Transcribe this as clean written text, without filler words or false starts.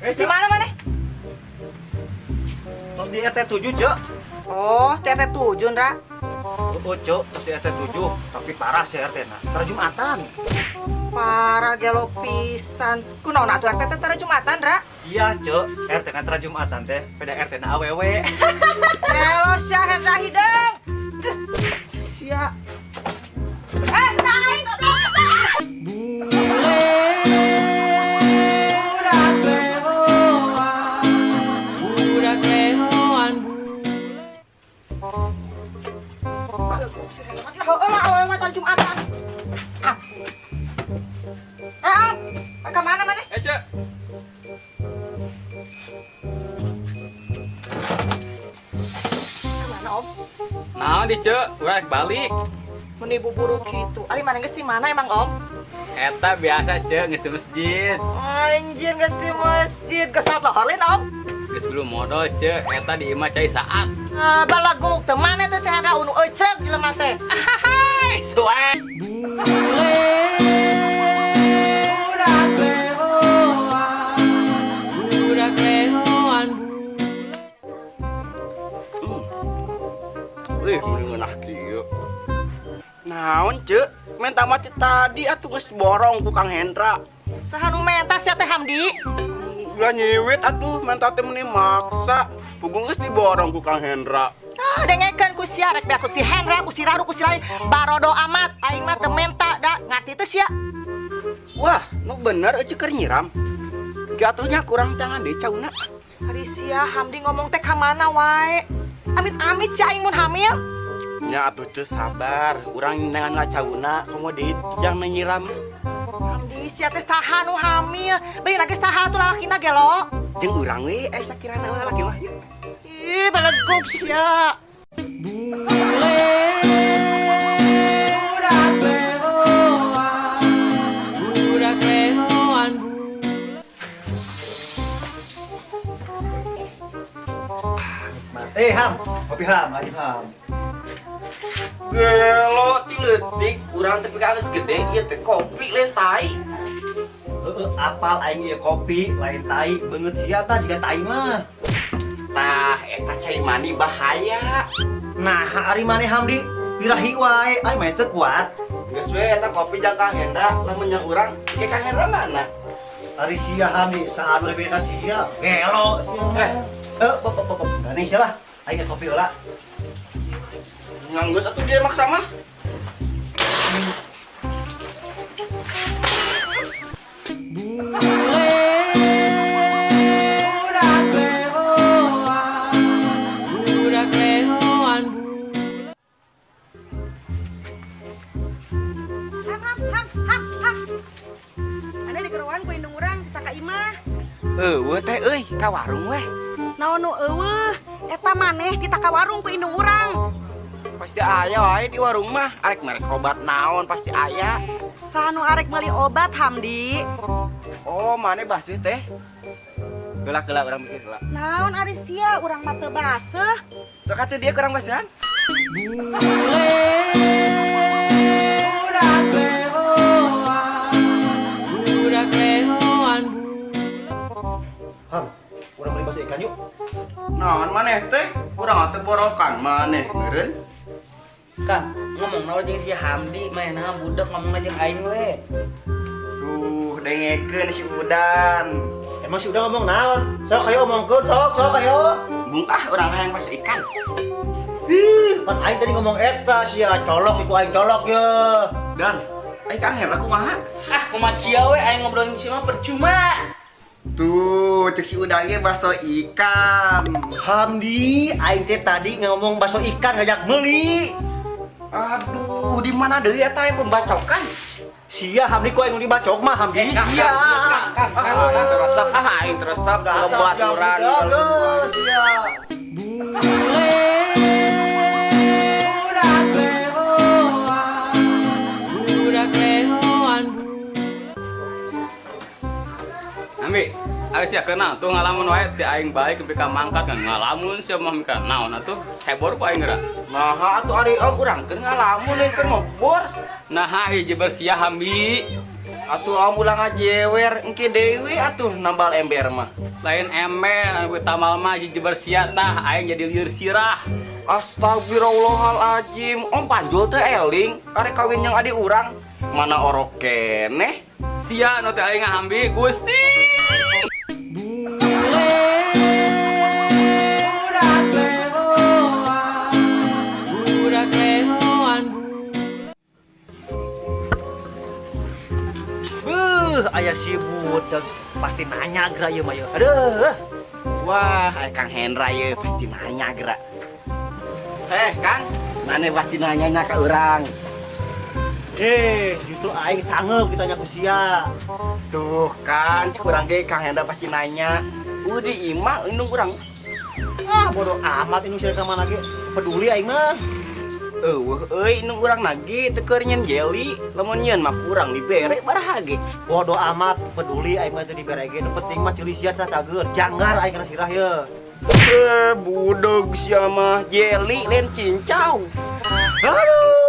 Di mana mana? Tos di RT 7, Cek. Oh, TT 7, Ra. Oh, Cek, tos di RT 7, tapi parah sih RT na. Tara Jumatan. Parah gelo pisan. Kunaon atuh RT teh Jumatan, Ra? Iya, Cek. RT na Tara Jumatan teh, beda RT na awewe. Elo sia Hendra Hideng. Sia. Senaing goblok. Kemana mana? Cek. Kemana Om? Nah, di Cek, urang balik. Meni buburu gitu. Ari mana geus di mana emang Om? Eta biasa Cek, geus di masjid. Anjir geus di masjid, geus salat lohorlin Om. Geus belum modal Cek, eta di imah cai saat. Balaguk teh mana teh sehada unu ecek jelema teh. Hai, suek. Wih, mengenah kieu. Naon, Cek? Menta mati tadi atuh geus borong ku Kang Hendra. Saha nu mentas ya teh Hamdi? Ulah nyiwit atuh menta teh meuni maksa. Punggung geus diborong ku Kang Hendra. Dengekeun ku sia rek aku si Hendra, ku si Raru, ku si lain barodo amat aing mah teu menta da ngarti teh sia. Wah, nu bener eueuh keur nyiram. Gatunya kurang tangan deh cauna. Ari sia Hamdi ngomong teh ka mana wae. Amit-amit si aing mun hamil. Nya atuh Cek sabar, urang nengan ngacauna komodit jangan menyiram. Hamdi sia teh saha nu hamil? Beuing lagi saha tuh lalakina ge lo? Jeung urang we sakirana laki mah. Ih, baleguk sia. Ham, kopi Ham, ayo Ham. Gelo ti leutik, urang teh geus gede ieu teh kopi lain tai. Apal aing ieu kopi, lain tai, beungeut sia tah jiga tai mah. Tah, eta cai mani bahaya. Nah, ari maneh Hamdi, birahi wae, ari mah teu kuat. Geus we eta kopi jang Kang Hendra, lamun nya urang, ke Kang Hendra mana? Ari sia Hamdi, saha anu lebih ka sia. Gelo sia. Pop. Gani sia lah. Aing kopi heula. Nganggus atuh dia maksa mah. Ada di keruan ku indung urang kita ka imah. Eueuh teh euy, ka warung weh. Naon nu eueuh? Eta maneh kita ka warung ku indung urang. Pasti aya wae di warung mah, arek merek obat naon pasti aya. Saha nu arek meuli obat Hamdi? Oh, maneh baseuh teh. Gelak-gelak urang mikir gelak. Naon ari sia urang mah teu baseuh. Sok atuh dia kurang basihan. Ham, urang beli bakso ikan yuk. Naon maneh teh? Urang teh borokan maneh meureun. Kan ngomong naon jeung si Hamdi mainna budak ngomong jeung aing we. Duh, dengekeun si Udan. Emang si udah ngomong naon? Sok ayo omongkeun, sok ayo. Bung urang hayang masuk ikan. Pan aing tadi ngomong eta sia colok iku aing colok ye. Dan Kang Hendra kumaha? Ah, kumaha sia we aing ngobrol jeung si mah percuma. Tuh, cek si Udan ge bakso ikan. Hamdi, aing teh tadi ngomong bakso ikan ngajak meuli. Aduh, di mana deui eta yang pembacokan? Sia Hamdi ku aing nu dibacok mah Hamdi sia. Aing teresap lebat urang. Sia. Ambi, ari sia kenal tuh ngalamun wae ti aing baik kepi ka mangkat kan ngalamun sia mah mika naon atuh hebor ku aing geura. Nah, atuh ari urang keur ngalamun lain keur ngobor. Nah, hiji bersia Hambi. Atuh am ulang ajewer engke dewe atuh nambal ember mah. Lain ember anu tamal mah jeber sia tah aing jadi lieur sirah. Astagfirullahaladzim. Om Panjul teh eling arek kawin yang adik urang. Mana orok keneh. Sia nu teh aing ngahambi Gusti. Ayah si budak pasti nanya gerak ya Mayu. Aduh. Wah, Kang Hendra ye pasti nanya gerak. Kang, mana pasti nanya ke orang. Justru aing sangeup ditanya ku sia. Tuh kan, kurang ge Kang Hendra pasti nanya. Udah imah indung kurang. Bodoh amat ini usia kemana lagi? Peduli aing mah. Indung kurang lagi teu nyen jeli, lamun nyen mah kurang dibere baraha ge. Bodoh amat, peduli aing mah teu diberege. Nu penting mah cili sia cacageun. Jangar aing kana sirah ye. Budeg sia mah jeli lain cincau. Aduh.